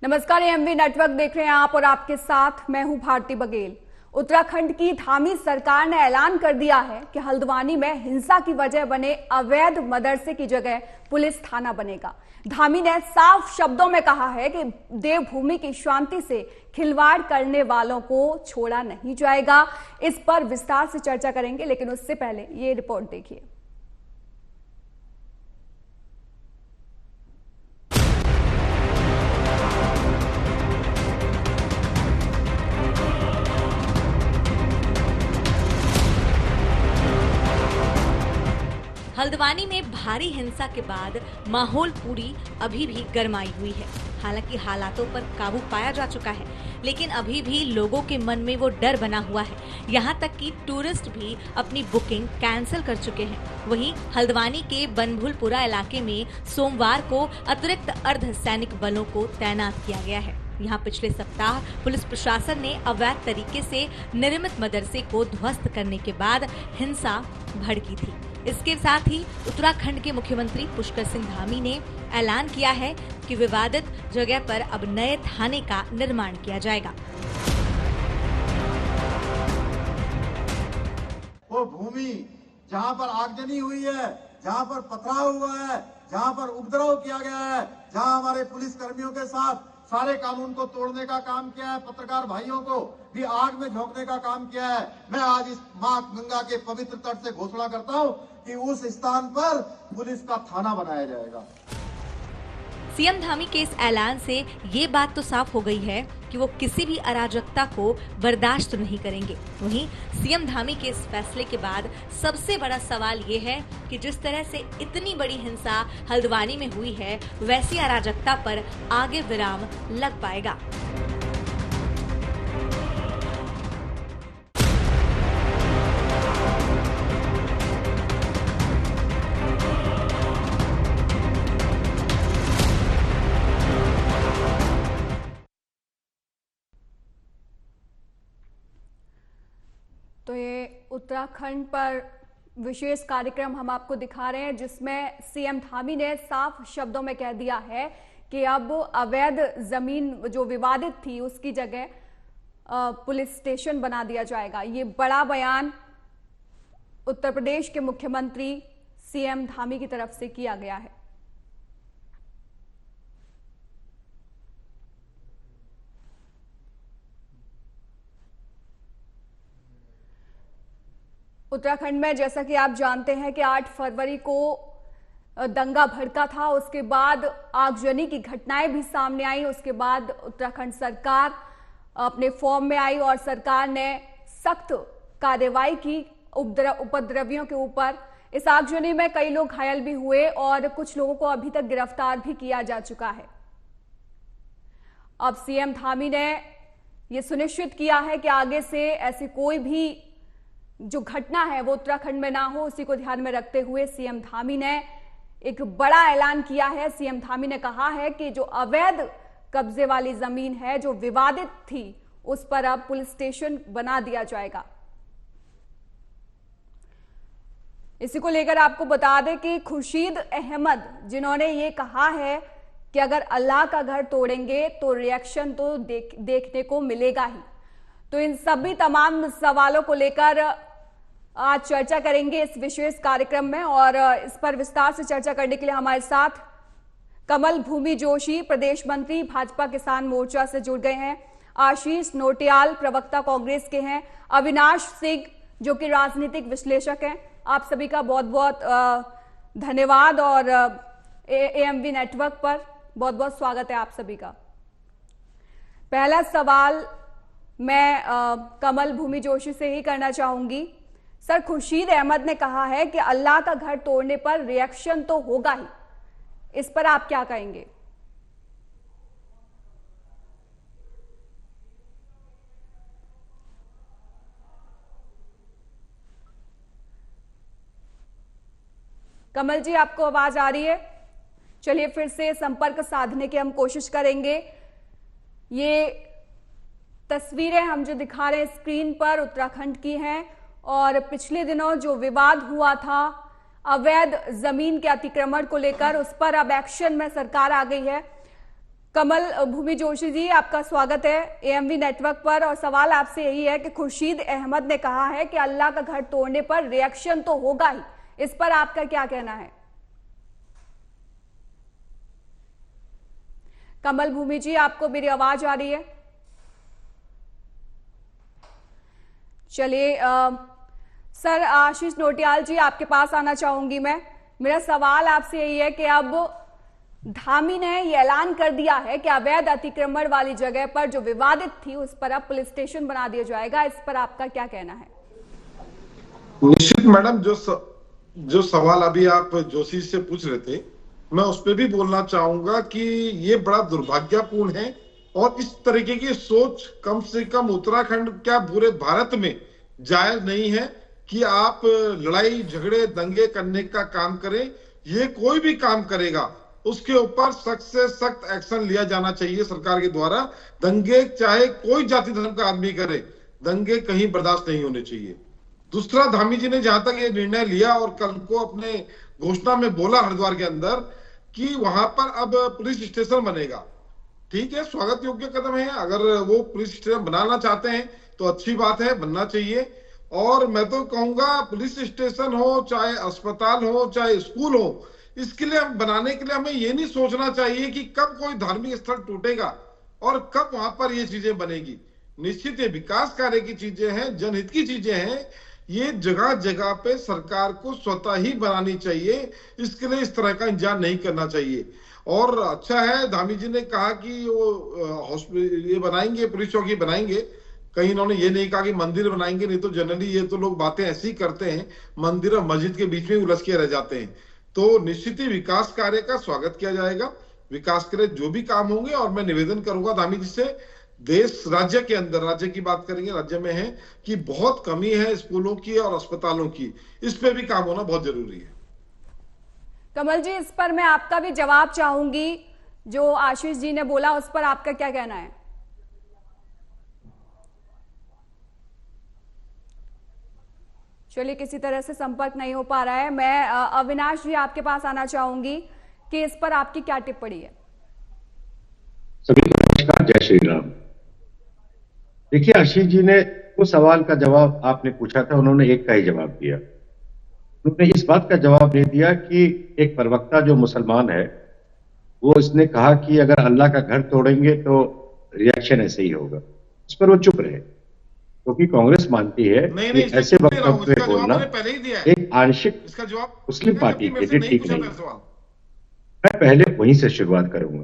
नमस्कार, AMV network देख रहे हैं आप और आपके साथ मैं हूं भारती बघेल। उत्तराखंड की धामी सरकार ने ऐलान कर दिया है कि हल्द्वानी में हिंसा की वजह बने अवैध मदरसे की जगह पुलिस थाना बनेगा। धामी ने साफ शब्दों में कहा है कि देवभूमि की शांति से खिलवाड़ करने वालों को छोड़ा नहीं जाएगा। इस पर विस्तार से चर्चा करेंगे, लेकिन उससे पहले ये रिपोर्ट देखिए। हल्द्वानी में भारी हिंसा के बाद माहौल पूरी अभी भी गरमाई हुई है। हालांकि हालातों पर काबू पाया जा चुका है, लेकिन अभी भी लोगों के मन में वो डर बना हुआ है। यहाँ तक कि टूरिस्ट भी अपनी बुकिंग कैंसिल कर चुके हैं। वहीं हल्द्वानी के बनभूलपुरा इलाके में सोमवार को अतिरिक्त अर्धसैनिक बलों को तैनात किया गया है। यहाँ पिछले सप्ताह पुलिस प्रशासन ने अवैध तरीके से निर्मित मदरसे को ध्वस्त करने के बाद हिंसा भड़की थी। इसके साथ ही उत्तराखंड के मुख्यमंत्री पुष्कर सिंह धामी ने ऐलान किया है कि विवादित जगह पर अब नए थाने का निर्माण किया जाएगा। वो भूमि जहाँ पर आगजनी हुई है, जहाँ पर पथराव हुआ है, जहाँ पर उपद्रव किया गया है, जहाँ हमारे पुलिस कर्मियों के साथ सारे कानून को तोड़ने का काम किया है, पत्रकार भाइयों को भी आग में झोंकने का काम किया है, मैं आज इस मां गंगा के पवित्र तट से घोषणा करता हूं कि उस स्थान पर पुलिस का थाना बनाया जाएगा। सीएम धामी के इस ऐलान से ये बात तो साफ हो गई है कि वो किसी भी अराजकता को बर्दाश्त नहीं करेंगे। वहीं सीएम धामी के इस फैसले के बाद सबसे बड़ा सवाल ये है कि जिस तरह से इतनी बड़ी हिंसा हल्द्वानी में हुई है, वैसी अराजकता पर आगे विराम लग पाएगा। तो ये उत्तराखंड पर विशेष कार्यक्रम हम आपको दिखा रहे हैं, जिसमें सीएम धामी ने साफ शब्दों में कह दिया है कि अब अवैध जमीन जो विवादित थी उसकी जगह पुलिस स्टेशन बना दिया जाएगा। ये बड़ा बयान उत्तर प्रदेश के मुख्यमंत्री सीएम धामी की तरफ से किया गया है। उत्तराखंड में जैसा कि आप जानते हैं कि 8 फरवरी को दंगा भड़का था, उसके बाद आगजनी की घटनाएं भी सामने आई। उसके बाद उत्तराखंड सरकार अपने फॉर्म में आई और सरकार ने सख्त कार्रवाई की उपद्रवियों के ऊपर। इस आगजनी में कई लोग घायल भी हुए और कुछ लोगों को अभी तक गिरफ्तार भी किया जा चुका है। अब सीएम धामी ने यह सुनिश्चित किया है कि आगे से ऐसी कोई भी जो घटना है वो उत्तराखंड में ना हो। उसी को ध्यान में रखते हुए सीएम धामी ने एक बड़ा ऐलान किया है। सीएम धामी ने कहा है कि जो अवैध कब्जे वाली जमीन है, जो विवादित थी, उस पर अब पुलिस स्टेशन बना दिया जाएगा। इसी को लेकर आपको बता दें कि खुर्शीद अहमद, जिन्होंने ये कहा है कि अगर अल्लाह का घर तोड़ेंगे तो रिएक्शन तो देखने को मिलेगा ही। तो इन सभी तमाम सवालों को लेकर आज चर्चा करेंगे इस विशेष कार्यक्रम में, और इस पर विस्तार से चर्चा करने के लिए हमारे साथ कमल भूमि जोशी, प्रदेश मंत्री भाजपा किसान मोर्चा से जुड़ गए हैं, आशीष नोटियाल, प्रवक्ता कांग्रेस के हैं, अविनाश सिंह जो कि राजनीतिक विश्लेषक हैं। आप सभी का बहुत बहुत धन्यवाद और एएमवी नेटवर्क पर बहुत बहुत स्वागत है आप सभी का। पहला सवाल मैं कमल भूमि जोशी से ही करना चाहूंगी। सर, खुर्शीद अहमद ने कहा है कि अल्लाह का घर तोड़ने पर रिएक्शन तो होगा ही, इस पर आप क्या कहेंगे? कमल जी, आपको आवाज आ रही है? चलिए फिर से संपर्क साधने की हम कोशिश करेंगे। ये तस्वीरें हम जो दिखा रहे हैं स्क्रीन पर उत्तराखंड की हैं, और पिछले दिनों जो विवाद हुआ था अवैध जमीन के अतिक्रमण को लेकर, उस पर अब एक्शन में सरकार आ गई है। कमल भूमि जोशी जी, आपका स्वागत है एएमवी नेटवर्क पर। और सवाल आपसे यही है कि खुर्शीद अहमद ने कहा है कि अल्लाह का घर तोड़ने पर रिएक्शन तो होगा ही, इस पर आपका क्या कहना है? कमल भूमि जी, आपको मेरी आवाज आ रही है? चलिए सर आशीष नोटियाल जी, आपके पास आना चाहूंगी मैं। मेरा सवाल आपसे यही है कि अब धामी ने ये ऐलान कर दिया है कि अवैध अतिक्रमण वाली जगह पर जो विवादित थी उस पर अब पुलिस स्टेशन बना दिया जाएगा, इस पर आपका क्या कहना है? निश्चित मैडम, जो सवाल अभी आप जोशी से पूछ रहे थे, मैं उस पर भी बोलना चाहूंगा कि ये बड़ा दुर्भाग्यपूर्ण है और इस तरीके की सोच कम से कम उत्तराखंड क्या पूरे भारत में जायज नहीं है कि आप लड़ाई झगड़े दंगे करने का काम करें। ये कोई भी काम करेगा उसके ऊपर सख्त से सख्त एक्शन लिया जाना चाहिए सरकार के द्वारा। दंगे चाहे कोई जाति धर्म का आदमी करे, दंगे कहीं बर्दाश्त नहीं होने चाहिए। दूसरा, धामी जी ने जहां तक ये निर्णय लिया और कल को अपने घोषणा में बोला हरिद्वार के अंदर कि वहां पर अब पुलिस स्टेशन बनेगा, ठीक है, स्वागत योग्य कदम है। अगर वो पुलिस स्टेशन बनाना चाहते हैं तो अच्छी बात है, बनना चाहिए। और मैं तो कहूंगा पुलिस स्टेशन हो, चाहे अस्पताल हो, चाहे स्कूल हो, इसके लिए बनाने के लिए हमें ये नहीं सोचना चाहिए कि कब कोई धार्मिक स्थल टूटेगा और कब वहां पर ये चीजें बनेगी। निश्चित ये विकास कार्य की चीजें हैं, जनहित की चीजें हैं, ये जगह जगह पे सरकार को स्वतः ही बनानी चाहिए। इसके लिए इस तरह का इंतजार नहीं करना चाहिए। और अच्छा है, धामी जी ने कहा कि वो ये बनाएंगे, पुलिस चौकी बनाएंगे। कहीं इन्होंने ये नहीं कहा कि मंदिर बनाएंगे, नहीं तो जनरली ये तो लोग बातें ऐसी करते हैं, मंदिर और मस्जिद के बीच में उलझ के रह जाते हैं। तो निश्चित ही विकास कार्य का स्वागत किया जाएगा, विकास के लिए जो भी काम होंगे। और मैं निवेदन करूंगा धामी जी से, देश राज्य के अंदर, राज्य की बात करेंगे, राज्य में है कि बहुत कमी है स्कूलों की और अस्पतालों की, इस पे भी काम होना बहुत जरूरी है। कमल जी, इस पर मैं आपका भी जवाब चाहूंगी। जो आशीष जी ने बोला उस पर आपका क्या कहना है? चलिए, किसी तरह से संपर्क नहीं हो पा रहा है। मैं अविनाश जी आपके पास आना चाहूंगी कि इस पर आपकी क्या टिप्पणी है? सभी को नमस्कार, जय श्री राम। देखिए, आशीष जी ने उस सवाल का जवाब आपने पूछा था, उन्होंने एक का ही जवाब दिया। उन्होंने इस बात का जवाब नहीं दिया कि एक प्रवक्ता जो मुसलमान है वो इसने कहा कि अगर अल्लाह का घर तोड़ेंगे तो रिएक्शन ऐसे ही होगा। इस पर वो चुप रहे, क्योंकि कांग्रेस मानती है कि ऐसे वक्तव्य बोलना एक आंशिक मुस्लिम पार्टी के लिए ठीक नहीं। मैं पहले वहीं से शुरुआत करूंगा।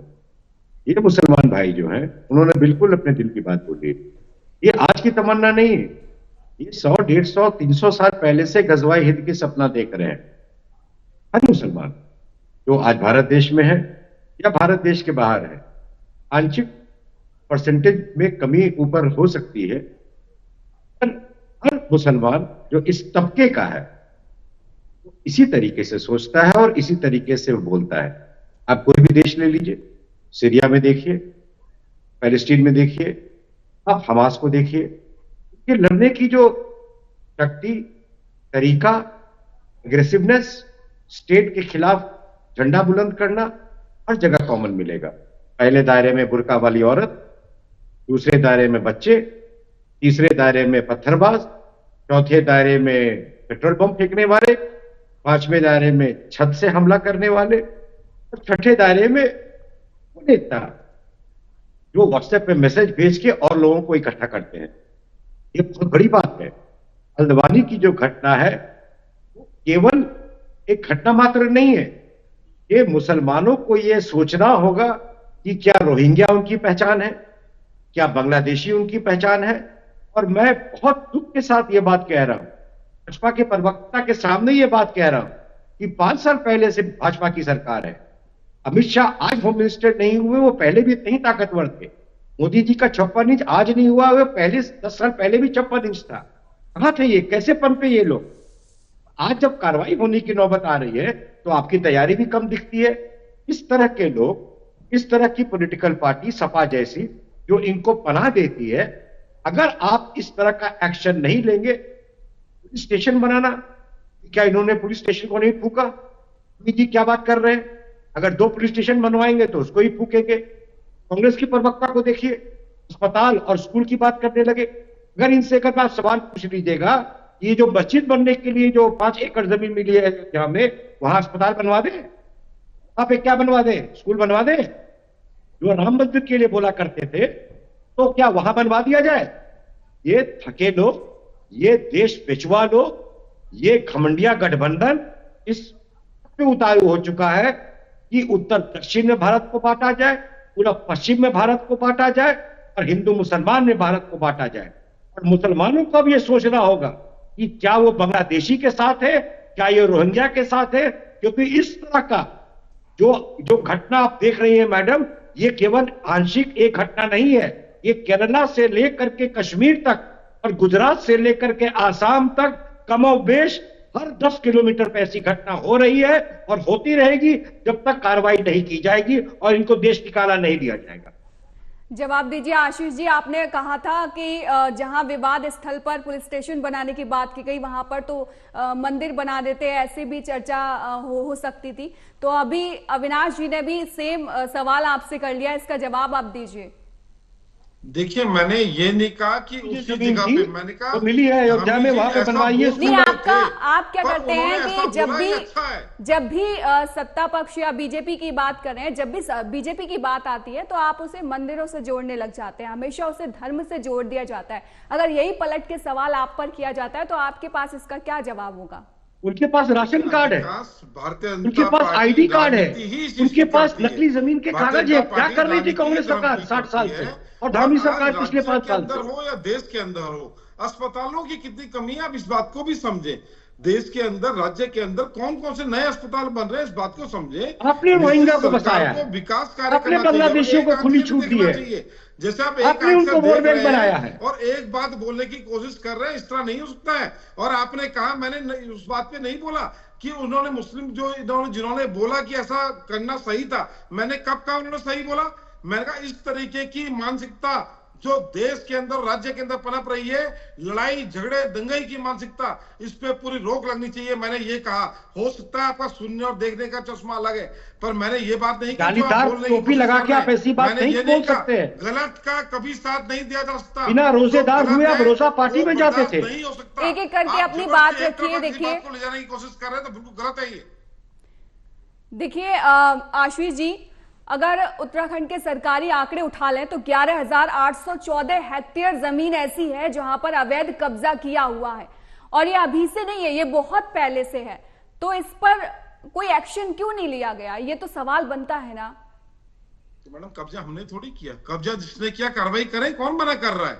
ये मुसलमान भाई जो हैं, उन्होंने बिल्कुल अपने दिल की बात बोली। ये आज की तमन्ना नहीं है, ये 100, 150, 300 साल पहले से गजवाए हिंद की सपना देख रहे हैं। हर मुसलमान जो आज भारत देश में है या भारत देश के बाहर है, आंशिक परसेंटेज में कमी ऊपर हो सकती है, हर मुसलमान जो इस तबके का है इसी तरीके से सोचता है और इसी तरीके से वो बोलता है। आप कोई भी देश ले लीजिए, सीरिया में देखिए, पैलेस्टीन में देखिए, आप हमास को देखिए, ये लड़ने की जो शक्ति, तरीका, एग्रेसिवनेस, स्टेट के खिलाफ झंडा बुलंद करना हर जगह कॉमन मिलेगा। पहले दायरे में बुर्का वाली औरत, दूसरे दायरे में बच्चे, तीसरे दायरे में पत्थरबाज, चौथे दायरे में पेट्रोल बम फेंकने वाले, पांचवें दायरे में छत से हमला करने वाले, और छठे दायरे में वो नेता जो व्हाट्सएप पे मैसेज भेज के और लोगों को इकट्ठा करते हैं। ये बहुत बड़ी बात है। हल्द्वानी की जो घटना है वो केवल एक घटना मात्र नहीं है। ये मुसलमानों को ये सोचना होगा कि क्या रोहिंग्या उनकी पहचान है, क्या बांग्लादेशी उनकी पहचान है। और मैं बहुत दुख के साथ ये बात कह रहा हूं, भाजपा के प्रवक्ता के सामने ये बात कह रहा हूं कि 5 साल पहले से भाजपा की सरकार है। अमित शाह आज होम मिनिस्टर नहीं हुए, वो पहले भी इतने ही ताकतवर थे। मोदी जी का 56 इंच आज नहीं हुआ, वो पहले 10 साल पहले भी 56 इंच था। कहां थे ये, कैसे पनपे ये लोग? आज जब कार्रवाई होने की नौबत आ रही है तो आपकी तैयारी भी कम दिखती है। इस तरह के लोग, इस तरह की पॉलिटिकल पार्टी सपा जैसी जो इनको पनाह देती है, अगर आप इस तरह का एक्शन नहीं लेंगे, पुलिस स्टेशन बनाना, क्या इन्होंने पुलिस स्टेशन को नहीं फूका? जी क्या बात कर रहे हैं? अगर 2 पुलिस स्टेशन बनवाएंगे तो उसको ही फूकेंगे। कांग्रेस की प्रवक्ता को देखिए, अस्पताल और स्कूल की बात करने लगे। अगर इनसे एक बार सवाल पूछ लीजिएगा, ये जो मस्जिद बनने के लिए जो 5 एकड़ जमीन मिली है अयोध्या में, वहां अस्पताल बनवा दे, वहां पे क्या बनवा दे, स्कूल बनवा दे? जो राम मंदिर के लिए बोला करते थे, तो क्या वहां बनवा दिया जाए? ये थके लोग, ये देश बेचुआ लोग, ये घमंडिया गठबंधन इस पे उतारू हो चुका है कि उत्तर दक्षिण में भारत को बांटा जाए, पूरा पश्चिम में भारत को बांटा जाए और हिंदू मुसलमान में भारत को बांटा जाए। और मुसलमानों को अब यह सोचना होगा कि क्या वो बांग्लादेशी के साथ है, क्या ये रोहिंग्या के साथ है, क्योंकि इस तरह का जो घटना आप देख रही हैं मैडम, ये केवल आंशिक एक घटना नहीं है। ये केरला से लेकर के कश्मीर तक और गुजरात से लेकर के आसाम तक कमोबेश हर 10 किलोमीटर पे ऐसी घटना हो रही है और होती रहेगी जब तक कार्रवाई नहीं की जाएगी और इनको देश निकाला नहीं दिया जाएगा। जवाब दीजिए आशीष जी, आपने कहा था कि जहां विवाद स्थल पर पुलिस स्टेशन बनाने की बात की गई, वहां पर तो मंदिर बना देते, ऐसे भी चर्चा हो सकती थी। तो अभी अविनाश जी ने भी सेम सवाल आपसे कर लिया, इसका जवाब आप दीजिए। देखिए, मैंने ये नहीं कहा कि उसी जगह पे, मैंने कहा तो मिली है अयोध्या में, वहां पे बनवाइए। नहीं, आप क्या करते हैं कि जब भी सत्ता पक्ष या बीजेपी की बात कर रहे हैं, जब भी बीजेपी की बात आती है तो आप उसे मंदिरों से जोड़ने लग जाते हैं, हमेशा उसे धर्म से जोड़ दिया जाता है। अगर यही पलट के सवाल आप पर किया जाता है तो आपके पास इसका क्या जवाब होगा? उनके पास राशन कार्ड है, उनके पास आईडी कार्ड है, उनके पास नकली जमीन के कागज है। क्या कर रही थी कांग्रेस सरकार 60 साल से और धामी सरकार पिछले 5 साल से? हो या देश के अंदर हो, अस्पतालों की कितनी कमी है, आप इस बात को भी समझे। देश के अंदर, राज्य के अंदर कौन कौन से नए अस्पताल बन रहे हैं, इस बात को समझे। आपने रोहिंग्या को बसाया, विकास कार्य अपने बांग्लादेशियों को खुली छूट दी है, जैसे आप आपने उनको वोट बैंक बनाया है और एक बात बोलने की कोशिश कर रहे हैं, इस तरह नहीं हो सकता है। और आपने कहा, मैंने उस बात पे नहीं बोला कि उन्होंने मुस्लिम जिन्होंने बोला कि ऐसा करना सही था, मैंने कब कहा उन्होंने सही बोला? मैंने कहा इस तरीके की मानसिकता जो देश के अंदर, राज्य के अंदर पनप रही है, लड़ाई झगड़े दंगई की मानसिकता, इस पे पूरी रोक लगनी चाहिए। मैंने ये कहा, हो सकता है आपका सुनने और देखने का चश्मा अलग है, पर मैंने ये बात नहीं की टोपी लगा के आप ऐसी बात नहीं बोल सकते। गलत का कभी साथ नहीं दिया जा सकता। बिना रोजेदार हुए आप रोजा पार्टी में जाते थे। नहीं हो सकता। एक एक करके अपनी बात रखिए। देखिए, ले जाने की कोशिश कर रहे हैं तो बिल्कुल गलत है ये। देखिए आशीष जी, अगर उत्तराखंड के सरकारी आंकड़े उठा लें तो 11,814 हेक्टेयर जमीन ऐसी है जहां पर अवैध कब्जा किया हुआ है, और ये अभी से नहीं है, ये बहुत पहले से है। तो इस पर कोई एक्शन क्यों नहीं लिया गया, ये तो सवाल बनता है ना। तो मैडम, कब्जा हमने थोड़ी किया, कब्जा जिसने किया कार्रवाई करें। कौन मना कर रहा है?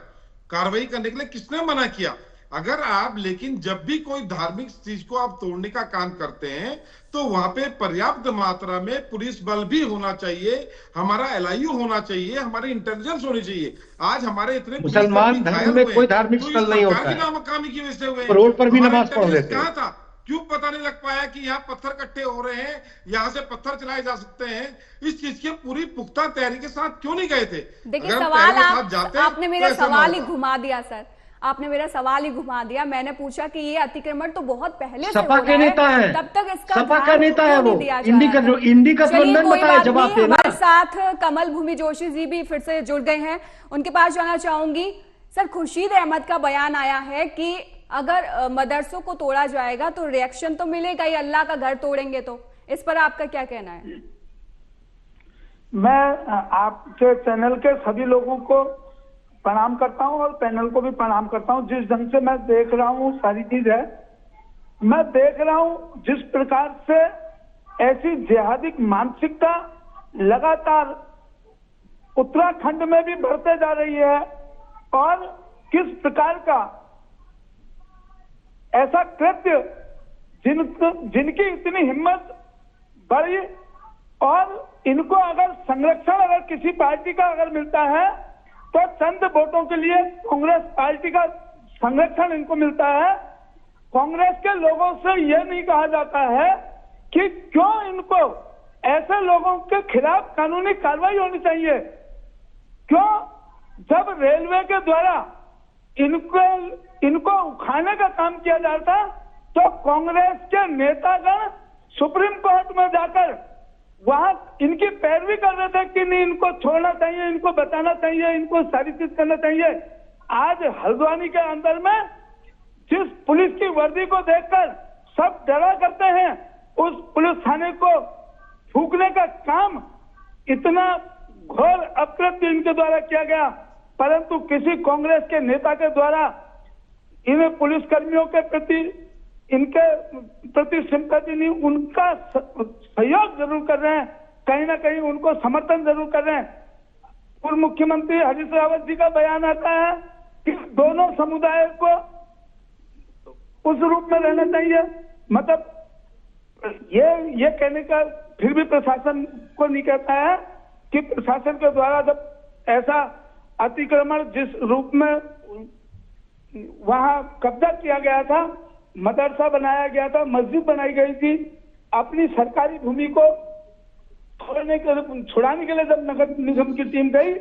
कार्रवाई करने के लिए किसने मना किया? अगर आप, लेकिन जब भी कोई धार्मिक चीज को आप तोड़ने का काम करते हैं तो वहां पे पर्याप्त मात्रा में पुलिस बल भी होना चाहिए, हमारा LIU होना चाहिए, हमारी इंटेलिजेंस होनी चाहिए। आज हमारे इतने मुसलमान धर्म में कोई धार्मिक स्थल नहीं होता है, नाकामी की वजह से हुए, रोड पर भी नमाज पढ़ लेते हैं। कहा था, क्यों पता नहीं लग पाया कि यहाँ पत्थर इकट्ठे हो रहे हैं, यहाँ से पत्थर चलाए जा सकते हैं? इस चीज की पूरी पुख्ता तैयारी के साथ क्यों नहीं गए थे? देखिए, सवाल आपने मेरा सवाल ही घुमा दिया सर, आपने मेरा सवाल ही घुमा दिया। मैंने पूछा कि ये अतिक्रमण तो बहुत पहले से सपा के नेता है, तब तक इसका सपा का नेता है वो, इंडी का प्रबंधन बताया जवाब देना। हमारे साथ कमल भूमि जोशी जी भी फिर से जुड़ गए हैं, उनके पास जाना चाहूंगी। सर, खुर्शीद अहमद का बयान आया है कि अगर मदरसों को तोड़ा जाएगा तो रिएक्शन तो मिलेगा ही, अल्लाह का घर तोड़ेंगे तो। इस पर आपका क्या कहना है? मैं आपके चैनल के सभी लोगों को प्रणाम करता हूं और पैनल को भी प्रणाम करता हूं। जिस ढंग से मैं देख रहा हूं सारी चीज है, मैं देख रहा हूं जिस प्रकार से ऐसी जिहादिक मानसिकता लगातार उत्तराखंड में भी बढ़ते जा रही है, और किस प्रकार का ऐसा कृत्य जिनकी इतनी हिम्मत बढ़ी, और इनको अगर संरक्षण अगर किसी पार्टी का अगर मिलता है तो चंद वोटों के लिए कांग्रेस पार्टी का संरक्षण इनको मिलता है। कांग्रेस के लोगों से यह नहीं कहा जाता है कि क्यों इनको ऐसे लोगों के खिलाफ कानूनी कार्रवाई होनी चाहिए। क्यों, जब रेलवे के द्वारा इनको उखाने का काम किया जाता तो कांग्रेस के नेतागण सुप्रीम कोर्ट में जाकर वहां इनकी पैरवी कर रहे थे कि नहीं इनको छोड़ना चाहिए, इनको बताना चाहिए, इनको सारी चीज करना चाहिए। आज हल्द्वानी के अंदर में जिस पुलिस की वर्दी को देखकर सब डरा करते हैं, उस पुलिस थाने को फूंकने का काम इतना घोर अकृत्य इनके द्वारा किया गया, परंतु किसी कांग्रेस के नेता के द्वारा इन्हें पुलिस कर्मियों के प्रति इनके प्रति सिंपैथी नहीं, उनका सहयोग जरूर कर रहे हैं, कहीं ना कहीं उनको समर्थन जरूर कर रहे हैं। पूर्व मुख्यमंत्री हरीश रावत जी का बयान आता है कि दोनों समुदाय को उस रूप में रहना चाहिए। मतलब ये कहने का फिर भी प्रशासन को नहीं कहता है कि प्रशासन के द्वारा जब ऐसा अतिक्रमण जिस रूप में वहां कब्जा किया गया था, मदरसा बनाया गया था, मस्जिद बनाई गई थी, अपनी सरकारी भूमि को छुड़ाने के लिए जब नगर निगम की टीम गई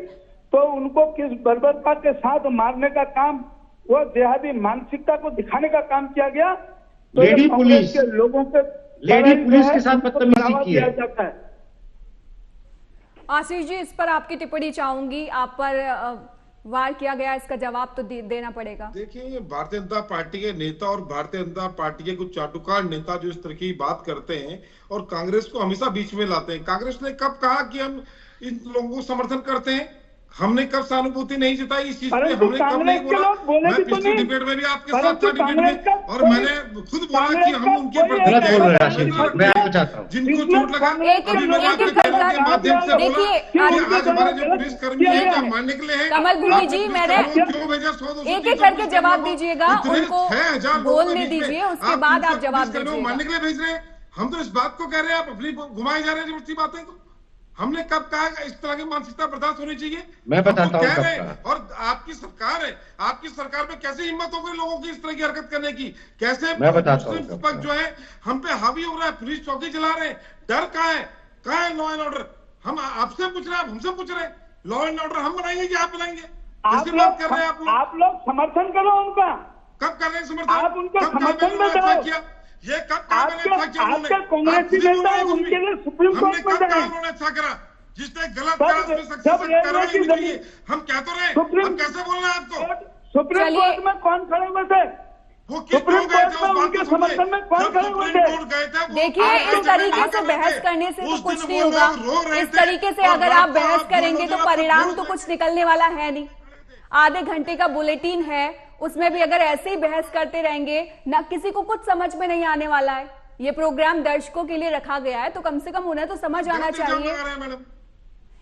तो उनको किस बर्बरता के साथ मारने का काम, वो देहाती मानसिकता को दिखाने का काम किया गया। तो लेडी पुलिस के लोगों के के साथ बदतमीजी की है। जाता है। आशीष जी, इस पर आपकी टिप्पणी चाहूंगी। आप पर वार किया गया, इसका जवाब तो देना पड़ेगा। देखिए, भारतीय जनता पार्टी के नेता और भारतीय जनता पार्टी के कुछ चाटुकार नेता जो इस तरह की बात करते हैं और कांग्रेस को हमेशा बीच में लाते हैं। कांग्रेस ने कब कहा कि हम इन लोगों को समर्थन करते हैं? हमने कब सहानुभूति नहीं जताई इस चीज पे? हमने कब नहीं बोला? मैं पिछले डिबेट में भी आपके साथ था डिबेट में, और मैंने खुद बोला कि हम उनके प्रति जिनको चोट लगा, अभी मैंने आपके चैनल के माध्यम से बोला कि आज हमारे जो पुलिस कर्मी है क्या मारने के लिए है? कमल भूमि जी, मैंने क्यों भेजा? 100-200 एक एक करके जवाब दीजिएगा, उनको बोलने दीजिए, उसके बाद आप जवाब दीजिए। मारने के लिए भेज रहे हैं? हम तो इस बात को कह रहे हैं, आप अपनी घुमाई जा रहे हैं जबरदस्ती बातें। तो हमने कब कहा इस तरह की मानसिकता बर्दाश्त होनी चाहिए? मैं बताता हूं कह रहे हैं। और आपकी सरकार है, आपकी सरकार में कैसे हिम्मत हो गई लोगों की इस तरह की हरकत करने की? कैसे मुस्लिम पक्ष जो है हम पे हावी हो रहा है, पुलिस चौकी चला रहे हैं। डर कहाँ है लॉ एंड ऑर्डर? हम आपसे पूछ रहे हैं, हमसे पूछ रहे हैं। लॉ एंड ऑर्डर हम बनाएंगे कि आप बनाएंगे? कैसी बात कर रहे हैं आप लोग समर्थन करो उनका। कब कर रहे हैं समर्थन? आप उनका समर्थन में जाओ। ये कब आपके कांग्रेसी नेता उनके लिए सुप्रीम कोर्ट में जाए। उन्होंने अच्छा करा जिसने गलत करा उसमें सख्त कार्रवाई होनी चाहिए। हम क्या तो रहे, हम कैसे बोल रहे हैं आपको? सुप्रीम कोर्ट में कौन खड़े हुए थे? वो सुप्रीम कोर्ट में उनके समर्थन में कौन खड़े हुए थे? देखिए, इस तरीके से बहस करने से तो कुछ नहीं होगा। इस तरीके से अगर आप बहस करेंगे तो परिणाम तो कुछ निकलने वाला है नहीं। आधे घंटे का बुलेटिन है, उसमें भी अगर ऐसे ही बहस करते रहेंगे ना, किसी को कुछ समझ में नहीं आने वाला है। ये प्रोग्राम दर्शकों के लिए रखा गया है, तो कम से कम उन्हें तो समझ आना चाहिए।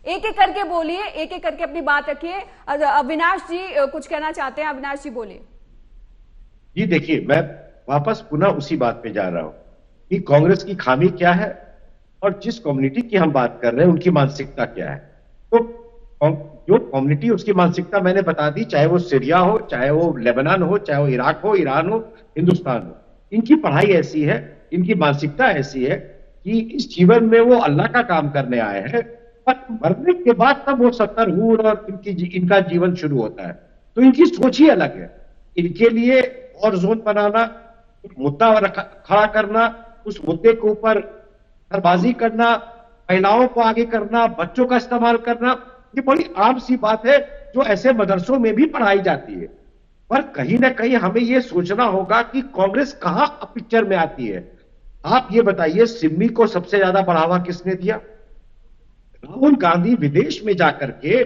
एक एक करके बोलिए, एक एक करके अपनी बात रखिए। अविनाश जी कुछ कहना चाहते हैं, अविनाश जी बोलिए। जी देखिए, मैं वापस पुनः उसी बात पे जा रहा हूं कि कांग्रेस की खामी क्या है और जिस कम्युनिटी की हम बात कर रहे हैं उनकी मानसिकता क्या है। तो जो कम्युनिटी, उसकी मानसिकता मैंने बता दी, चाहे वो सीरिया हो, चाहे वो लेबनान हो, चाहे वो इराक हो, ईरान हो, हिंदुस्तान हो। इनकी पढ़ाई ऐसी है, इनकी मानसिकता ऐसी है कि इस जीवन में वो अल्लाह का काम करने आए हैं, पर मरने के बाद तब वो सत्तरहूर और इनका जीवन शुरू होता है। तो इनकी सोच ही अलग है। इनके लिए और जोन बनाना, मुद्दा खड़ा करना, उस मुद्दे के ऊपर सरबाजी करना, महिलाओं को आगे करना, बच्चों का इस्तेमाल करना, ये बड़ी आम सी बात है जो ऐसे मदरसों में भी पढ़ाई जाती है। पर कहीं ना कहीं हमें यह सोचना होगा कि कांग्रेस कहां पिक्चर में आती है। आप ये बताइए, सिमी को सबसे ज्यादा बढ़ावा किसने दिया? राहुल गांधी विदेश में जाकर के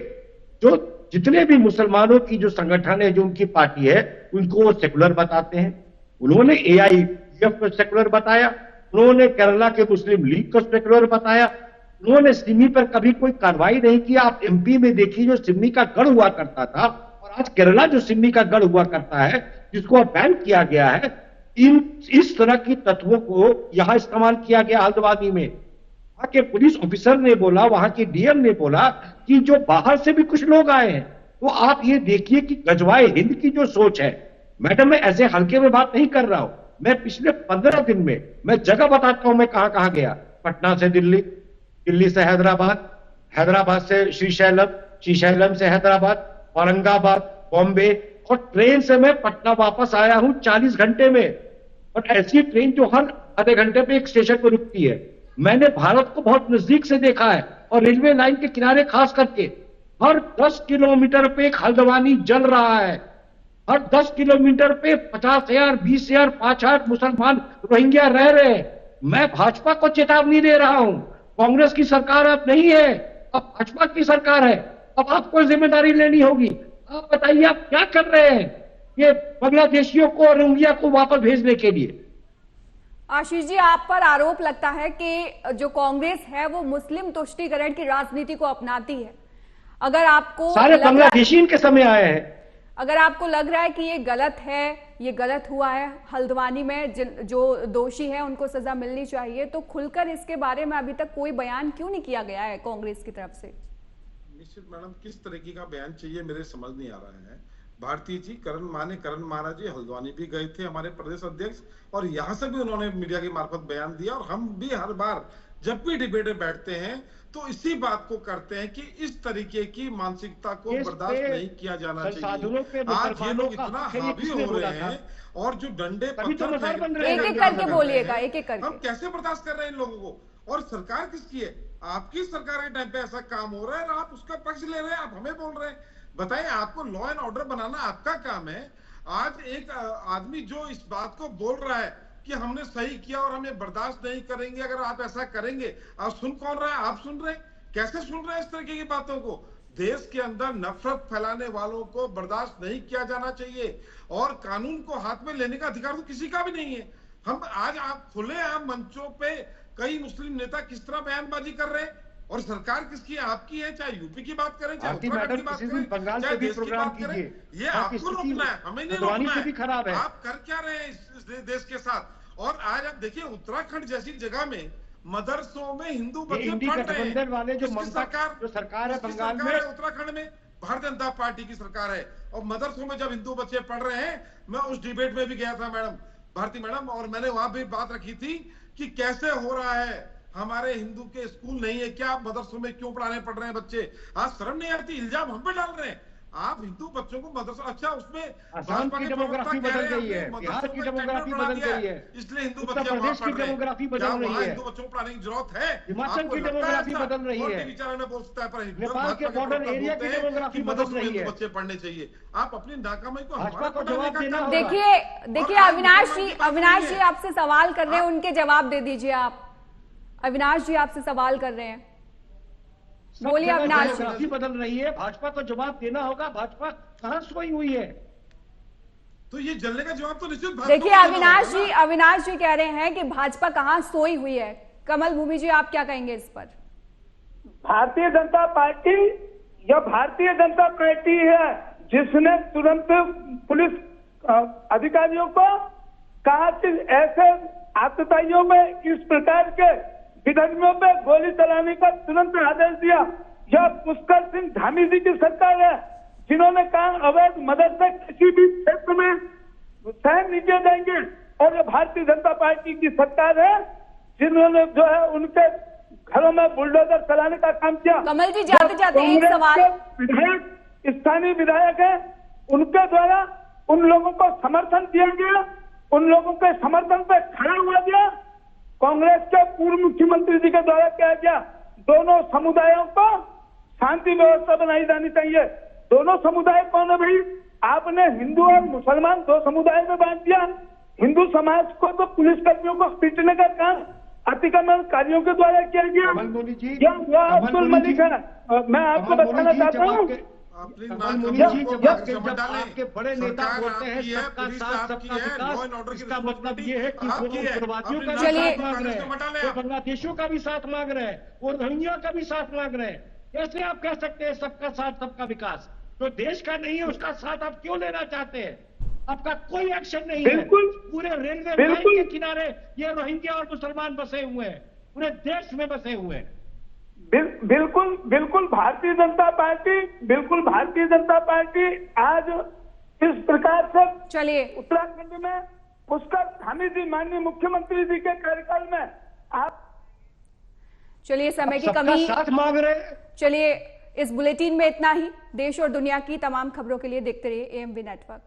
जो जितने भी मुसलमानों की जो संगठन है, जो उनकी पार्टी है, उनको वो सेकुलर बताते हैं। उन्होंने AIF को सेकुलर बताया, उन्होंने केरला के मुस्लिम लीग को सेकुलर बताया, उन्होंने सिमी पर कभी कोई कार्रवाई नहीं की। आप MP में देखिए, जो सिमी का गढ़ हुआ करता था और आज केरला जो सिमी का गढ़ हुआ करता है, जिसको बैन किया गया है, इस तरह की तत्वों को यहां इस्तेमाल किया गया। हल्द्वानी में वहां के पुलिस ऑफिसर ने बोला, वहां के DM ने बोला कि जो बाहर से भी कुछ लोग आए हैं। तो आप ये देखिए कि गजवाए हिंद की जो सोच है, मैडम मैं ऐसे हल्के में बात नहीं कर रहा हूं। मैं पिछले 15 दिन में मैं जगह बताता हूं मैं कहां कहां गया। पटना से दिल्ली, दिल्ली से हैदराबाद, हैदराबाद से श्रीशैलम, श्रीशैलम से हैदराबाद, औरंगाबाद, बॉम्बे, और ट्रेन से मैं पटना वापस आया हूं 40 घंटे में। और ऐसी ट्रेन जो हर आधे घंटे पे एक स्टेशन पर रुकती है। मैंने भारत को बहुत नजदीक से देखा है और रेलवे लाइन के किनारे खास करके हर 10 किलोमीटर पे एक हल्द्वानी जल रहा है। हर 10 किलोमीटर पे 50,000, 20,000, 5,000 मुसलमान रोहिंग्या रह रहे हैं। मैं भाजपा को चेतावनी दे रहा हूं, कांग्रेस की सरकार अब नहीं है, अब भाजपा की सरकार है। अब आपको जिम्मेदारी लेनी होगी। आप बताइए आप क्या कर रहे हैं ये बांग्लादेशियों को और रोहिंग्या को वापस भेजने के लिए। आशीष जी, आप पर आरोप लगता है कि जो कांग्रेस है वो मुस्लिम तुष्टीकरण की राजनीति को अपनाती है। अगर आपको सारे बांग्लादेशी इनके समय आए हैं, अगर आपको लग रहा है कि ये गलत है, ये गलत हुआ है, हल्द्वानी में जो दोषी है उनको सजा मिलनी चाहिए, तो खुलकर इसके बारे में अभी तक कोई बयान क्यों नहीं किया गया है कांग्रेस की तरफ से? निश्चित मैडम, किस तरीके का बयान चाहिए मेरे समझ नहीं आ रहा है। भारती जी, करण महाराज जी हल्द्वानी भी गए थे, हमारे प्रदेश अध्यक्ष, और यहाँ से भी उन्होंने मीडिया की मार्फत बयान दिया। और हम भी हर बार जब भी डिबेट में बैठते हैं तो इसी बात को करते हैं कि इस तरीके की मानसिकता को बर्दाश्त नहीं किया जाना चाहिए। आज ये लोग इतना हावी हो रहे हैं और जो डंडे पत्थर एक एक करके बोलिएगा, एक एक करके। हम कैसे बर्दाश्त कर रहे हैं इन लोगों को? और सरकार किसकी है? आपकी सरकार के टाइम पे ऐसा काम हो रहा है और आप उसका पक्ष ले रहे हैं, आप हमें बोल रहे हैं। बताइए, आपको लॉ एंड ऑर्डर बनाना आपका काम है। आज एक आदमी जो इस बात को बोल रहा है कि हमने सही किया और हमें बर्दाश्त नहीं करेंगे अगर आप ऐसा करेंगे, आप सुन कौन रहा है? आप सुन रहे हैं? कैसे सुन रहे हैं इस तरीके की बातों को? देश के अंदर नफरत फैलाने वालों को बर्दाश्त नहीं किया जाना चाहिए और कानून को हाथ में लेने का अधिकार तो किसी का भी नहीं है। हम आज आप खुले आम मंचों पे कई मुस्लिम नेता किस तरह बयानबाजी कर रहे हैं और सरकार किसकी है? आपकी है। चाहे यूपी की बात करें, चाहे उत्तराखंड की बात करें, चाहे देश की बात करें, ये आपको रोकना है, हमें नहीं रोकना है। आप कर क्या रहे हैं इस देश के साथ? और आज आप देखिए, उत्तराखंड जैसी जगह में मदरसों में हिंदू बच्चे पढ़ रहे हैं। वाले जो सरकार है बंगाल में, उत्तराखंड में भारतीय जनता पार्टी की सरकार है और मदरसों में जब हिंदू बच्चे पढ़ रहे हैं, मैं उस डिबेट में भी गया था मैडम, भारती मैडम, और मैंने वहां भी बात रखी थी कि कैसे हो रहा है, हमारे हिंदू के स्कूल नहीं है क्या? मदरसों में क्यों पढ़ रहे हैं बच्चे? आज शर्म नहीं आती? इल्जाम हम पे डाल रहे हैं। आप हिंदू बच्चों को मदरसा, अच्छा उसमें भाजपा की डेमोग्राफी बदल गई है, बिहार की डेमोग्राफी बदल गई है, इसलिए हिंदू उत्तर प्रदेश की डेमोग्राफी बदल रही है, हिंदू बच्चों को पढ़ाने की जरूरत है, हिमाचल की डेमोग्राफी बदल रही है, नेपाल के बॉर्डर एरिया की डेमोग्राफी बदल रही है। बच्चे पढ़ने चाहिए। आप अपनी नाकामी को भाजपा को जवाब देना। देखिए अविनाश जी आपसे सवाल कर रहे हैं, उनके जवाब दे दीजिए आप। अविनाश जी आपसे सवाल कर रहे हैं, बोलिए अविनाश जी। बदल रही है, भाजपा को जवाब देना होगा। भाजपा कहां सोई हुई है? तो ये जलने का जवाब तो निश्चित। देखिए अविनाश जी कह रहे हैं कि भाजपा कहां सोई हुई है। कमल भूमि जी, आप क्या कहेंगे इस पर? भारतीय जनता पार्टी या भारतीय जनता पार्टी है जिसने तुरंत पुलिस अधिकारियों को कहा कि ऐसे आतताइयों में इस प्रकार के विधर्मियों पे गोली चलाने का तुरंत आदेश दिया। यह पुष्कर सिंह धामी जी की सरकार है जिन्होंने कहा अवैध मदद से किसी भी क्षेत्र में सहन नहीं किए जाएंगे, और ये भारतीय जनता पार्टी की सरकार है जिन्होंने जो है उनके घरों में बुलडोजर चलाने का काम किया। कमल जी, जाते जाते एक सवाल। विधायक, स्थानीय विधायक है, उनके द्वारा उन लोगों को समर्थन दिया गया, उन लोगों के समर्थन पे खड़ा हुआ गया। कांग्रेस के पूर्व मुख्यमंत्री जी के द्वारा किया गया। दोनों समुदायों को शांति व्यवस्था बनाई जानी चाहिए। दोनों समुदाय कौन है भाई? आपने हिंदू और मुसलमान दो समुदाय में बांट दिया। हिंदू समाज को तो पुलिसकर्मियों को पीटने का काम अतिक्रमणकारियों के द्वारा किया गया। यह अब्दुल मलिक है। मैं आपको बताना चाहता हूँ, आपके बड़े नेता बोलते हैं सबका साथ सबका विकास, इसका मतलब ये है कि वो उग्रवादियों का भी साथ मांग रहे हैं, वो बांग्लादेशियों का भी साथ मांग रहे हैं, वो रोहिंग्या का भी साथ मांग रहे हैं। कैसे आप कह सकते हैं सबका साथ सबका विकास? तो देश का नहीं है उसका साथ आप क्यों लेना चाहते हैं? आपका कोई एक्शन नहीं है। पूरे रेलवे लाइन के किनारे ये रोहिंग्या और मुसलमान बसे हुए हैं, पूरे देश में बसे हुए हैं। बिल्कुल भारतीय जनता पार्टी आज इस प्रकार से, चलिए, उत्तराखंड में पुष्कर धामी जी माननीय मुख्यमंत्री जी के कार्यकाल में आप, चलिए समय की कमी, साथ मांग रहे हैं। चलिए इस बुलेटिन में इतना ही। देश और दुनिया की तमाम खबरों के लिए देखते रहिए AMV नेटवर्क।